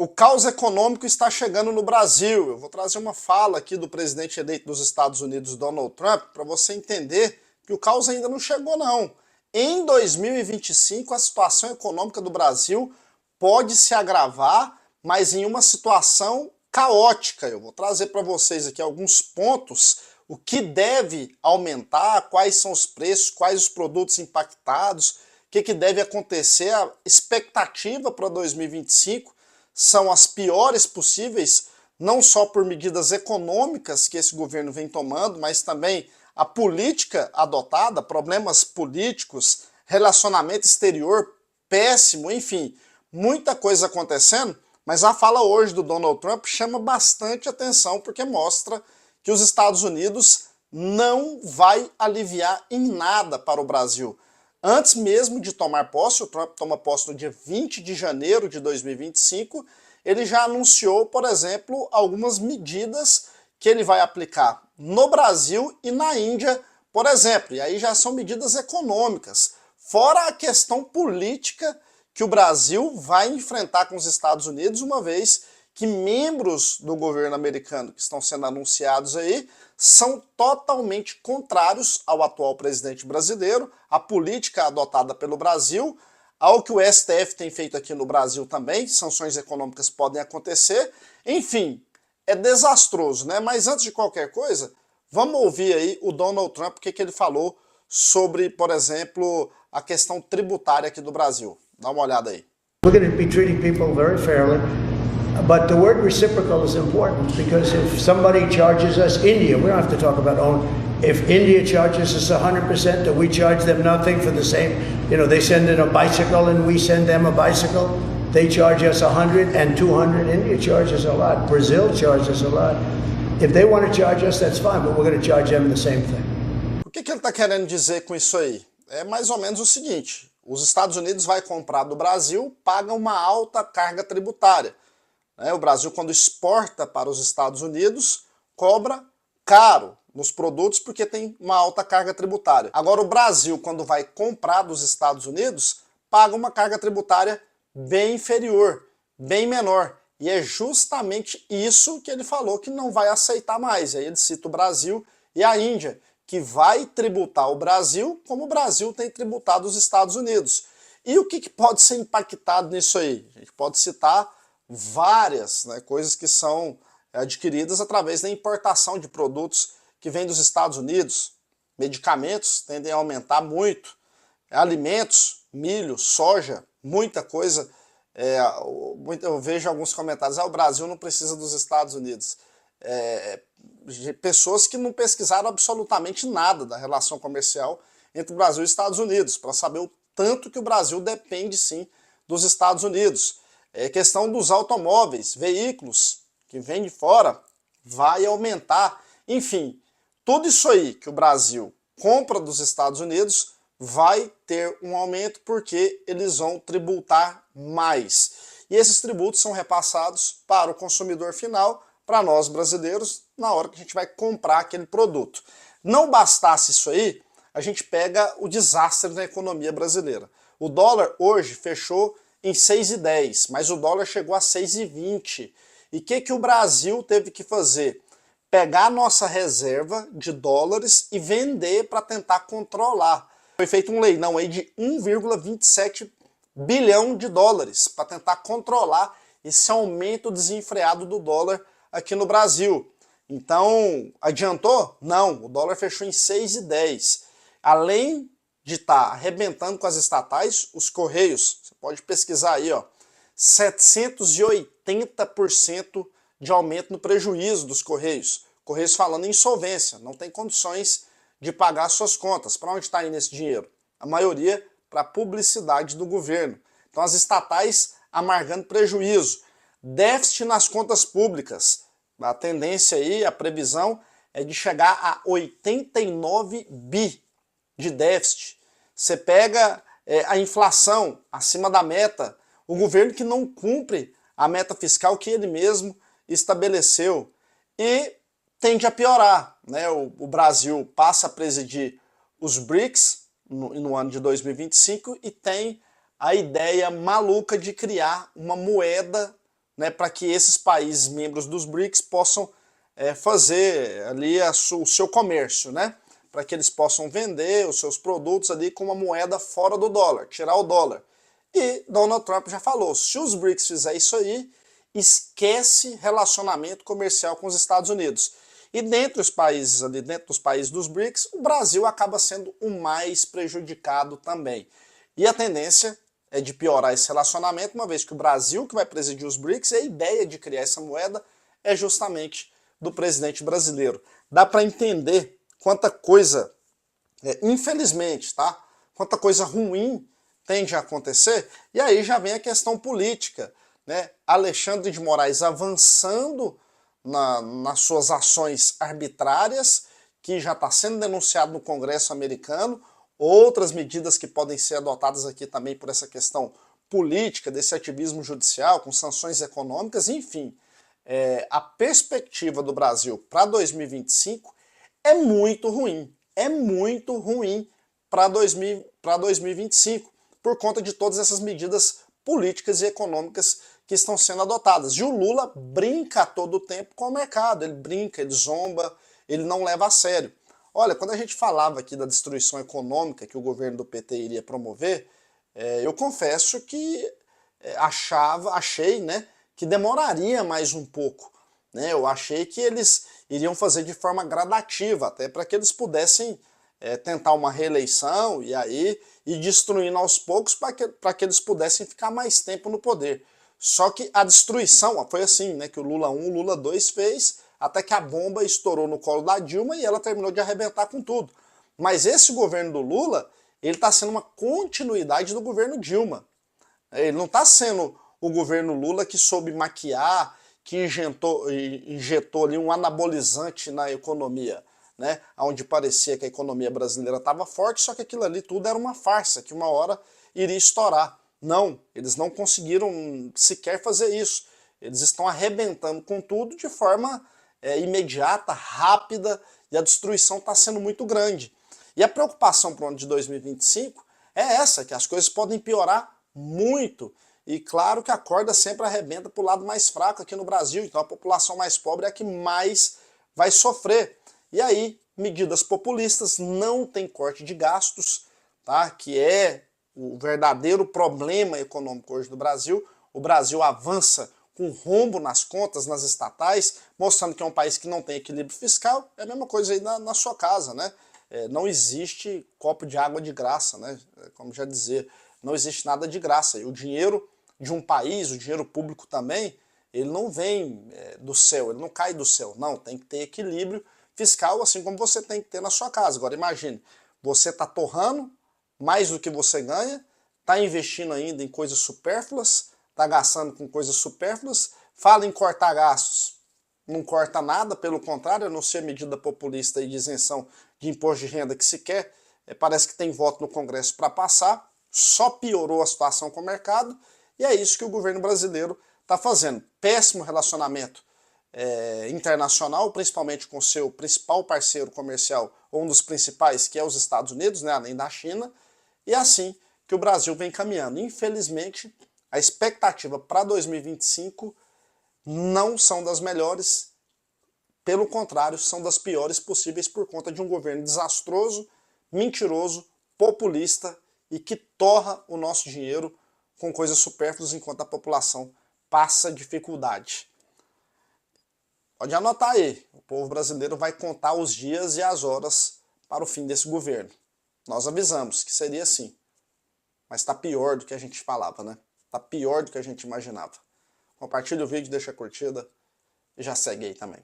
O caos econômico está chegando no Brasil. Eu vou trazer uma fala aqui do presidente eleito dos Estados Unidos, Donald Trump, para você entender que o caos ainda não chegou, não. Em 2025, a situação econômica do Brasil pode se agravar, mas em uma situação caótica. Eu vou trazer para vocês aqui alguns pontos, o que deve aumentar, quais são os preços, quais os produtos impactados, o que deve acontecer, a expectativa para 2025, são as piores possíveis, não só por medidas econômicas que esse governo vem tomando, mas também a política adotada, problemas políticos, relacionamento exterior péssimo, enfim, muita coisa acontecendo, mas a fala hoje do Donald Trump chama bastante atenção porque mostra que os Estados Unidos não vai aliviar em nada para o Brasil. Antes mesmo de tomar posse, o Trump toma posse no dia 20 de janeiro de 2025, ele já anunciou, por exemplo, algumas medidas que ele vai aplicar no Brasil e na Índia, por exemplo. E aí já são medidas econômicas, fora a questão política que o Brasil vai enfrentar com os Estados Unidos, uma vez que membros do governo americano que estão sendo anunciados aí são totalmente contrários ao atual presidente brasileiro, à política adotada pelo Brasil, ao que o STF tem feito aqui no Brasil também, sanções econômicas podem acontecer, enfim, é desastroso, né? Mas antes de qualquer coisa, vamos ouvir aí o Donald Trump, o que ele falou sobre, por exemplo, a questão tributária aqui do Brasil. Dá uma olhada aí. We're going to be treating people very fairly. But the word reciprocal is important because if somebody charges us, India, we don't have to talk about own. If India charges us 100% and we charge them nothing for the same, they send in a bicycle and we send them a bicycle, they charge us 100 and 200. India charges a lot. Brazil charges a lot. If they want to charge us, that's fine, but we're going to charge them the same thing. O que ele está querendo dizer com isso aí? É mais ou menos o seguinte: os Estados Unidos vai comprar do Brasil, paga uma alta carga tributária. O Brasil, quando exporta para os Estados Unidos, cobra caro nos produtos porque tem uma alta carga tributária. Agora, o Brasil, quando vai comprar dos Estados Unidos, paga uma carga tributária bem inferior, bem menor. E é justamente isso que ele falou que não vai aceitar mais. Aí ele cita o Brasil e a Índia, que vai tributar o Brasil como o Brasil tem tributado os Estados Unidos. E o que pode ser impactado nisso aí? A gente pode citar várias coisas que são adquiridas através da importação de produtos que vêm dos Estados Unidos. Medicamentos tendem a aumentar muito, alimentos, milho, soja, muita coisa. Eu vejo alguns comentários, o Brasil não precisa dos Estados Unidos. Pessoas que não pesquisaram absolutamente nada da relação comercial entre o Brasil e os Estados Unidos, para saber o tanto que o Brasil depende sim dos Estados Unidos. Questão dos automóveis, veículos que vêm de fora, vai aumentar. Enfim, tudo isso aí que o Brasil compra dos Estados Unidos vai ter um aumento porque eles vão tributar mais. E esses tributos são repassados para o consumidor final, para nós brasileiros, na hora que a gente vai comprar aquele produto. Não bastasse isso aí, a gente pega o desastre na economia brasileira. O dólar hoje fechou em 6,10, mas o dólar chegou a 6,20. E o que o Brasil teve que fazer? Pegar a nossa reserva de dólares e vender para tentar controlar. Foi feito um leilão aí de 1,27 bilhão de dólares para tentar controlar esse aumento desenfreado do dólar aqui no Brasil. Então, adiantou? Não, o dólar fechou em 6,10. Além de estar arrebentando com as estatais, os Correios, você pode pesquisar aí, 780% de aumento no prejuízo dos Correios. Correios falando em insolvência, não tem condições de pagar suas contas. Para onde está indo esse dinheiro? A maioria para a publicidade do governo. Então as estatais amargando prejuízo. Déficit nas contas públicas. A tendência aí, a previsão é de chegar a 89 bi de déficit. Você pega a inflação acima da meta, o governo que não cumpre a meta fiscal que ele mesmo estabeleceu e tende a piorar. O Brasil passa a presidir os BRICS no ano de 2025 e tem a ideia maluca de criar uma moeda né, para que esses países membros dos BRICS possam fazer ali o seu comércio, né, para que eles possam vender os seus produtos ali com uma moeda fora do dólar, tirar o dólar. E Donald Trump já falou, se os BRICS fizer isso aí, esquece relacionamento comercial com os Estados Unidos. E dentre os países ali, dentro dos países dos BRICS, o Brasil acaba sendo o mais prejudicado também. E a tendência é de piorar esse relacionamento, uma vez que o Brasil que vai presidir os BRICS, e a ideia de criar essa moeda é justamente do presidente brasileiro. Dá para entender quanta coisa, infelizmente, tá? Quanta coisa ruim tende a acontecer, e aí já vem a questão política, né? Alexandre de Moraes avançando nas suas ações arbitrárias, que já está sendo denunciado no Congresso americano, outras medidas que podem ser adotadas aqui também por essa questão política, desse ativismo judicial, com sanções econômicas, enfim. A perspectiva do Brasil para 2025 é muito ruim para 2025, por conta de todas essas medidas políticas e econômicas que estão sendo adotadas. E o Lula brinca todo o tempo com o mercado, ele brinca, ele zomba, ele não leva a sério. Olha, quando a gente falava aqui da destruição econômica que o governo do PT iria promover, eu confesso que achei, né, que demoraria mais um pouco. Né? Eu achei que eles iriam fazer de forma gradativa, até para que eles pudessem tentar uma reeleição e aí ir destruindo aos poucos para que eles pudessem ficar mais tempo no poder. Só que a destruição foi assim, né, que o Lula 1, o Lula 2 fez, até que a bomba estourou no colo da Dilma e ela terminou de arrebentar com tudo. Mas esse governo do Lula, ele está sendo uma continuidade do governo Dilma. Ele não está sendo o governo Lula que soube maquiar, que injetou ali um anabolizante na economia, né? Onde parecia que a economia brasileira estava forte, só que aquilo ali tudo era uma farsa, que uma hora iria estourar. Não, eles não conseguiram sequer fazer isso. Eles estão arrebentando com tudo de forma imediata, rápida, e a destruição está sendo muito grande. E a preocupação para o ano de 2025 é essa, que as coisas podem piorar muito. E claro que a corda sempre arrebenta para o lado mais fraco aqui no Brasil, então a população mais pobre é a que mais vai sofrer. E aí, medidas populistas, não tem corte de gastos, tá? Que é o verdadeiro problema econômico hoje do Brasil. O Brasil avança com rombo nas contas, nas estatais, mostrando que é um país que não tem equilíbrio fiscal. É a mesma coisa aí na sua casa, né? Não existe copo de água de graça, né? Como já dizer, não existe nada de graça. E o dinheiro de um país, o dinheiro público também, ele não vem do céu, ele não cai do céu. Não, tem que ter equilíbrio fiscal, assim como você tem que ter na sua casa. Agora imagine, você está torrando mais do que você ganha, está investindo ainda em coisas supérfluas, está gastando com coisas supérfluas, fala em cortar gastos, não corta nada, pelo contrário, a não ser medida populista e de isenção de imposto de renda que se quer, parece que tem voto no Congresso para passar, só piorou a situação com o mercado, e é isso que o governo brasileiro está fazendo. Péssimo relacionamento internacional, principalmente com o seu principal parceiro comercial, ou um dos principais, que é os Estados Unidos, né, além da China, e é assim que o Brasil vem caminhando. Infelizmente, a expectativa para 2025 não são das melhores, pelo contrário, são das piores possíveis por conta de um governo desastroso, mentiroso, populista e que torra o nosso dinheiro com coisas supérfluas enquanto a população passa dificuldade. Pode anotar aí, o povo brasileiro vai contar os dias e as horas para o fim desse governo. Nós avisamos que seria assim, mas está pior do que a gente falava, né? Está pior do que a gente imaginava. Compartilha o vídeo, deixa a curtida e já segue aí também.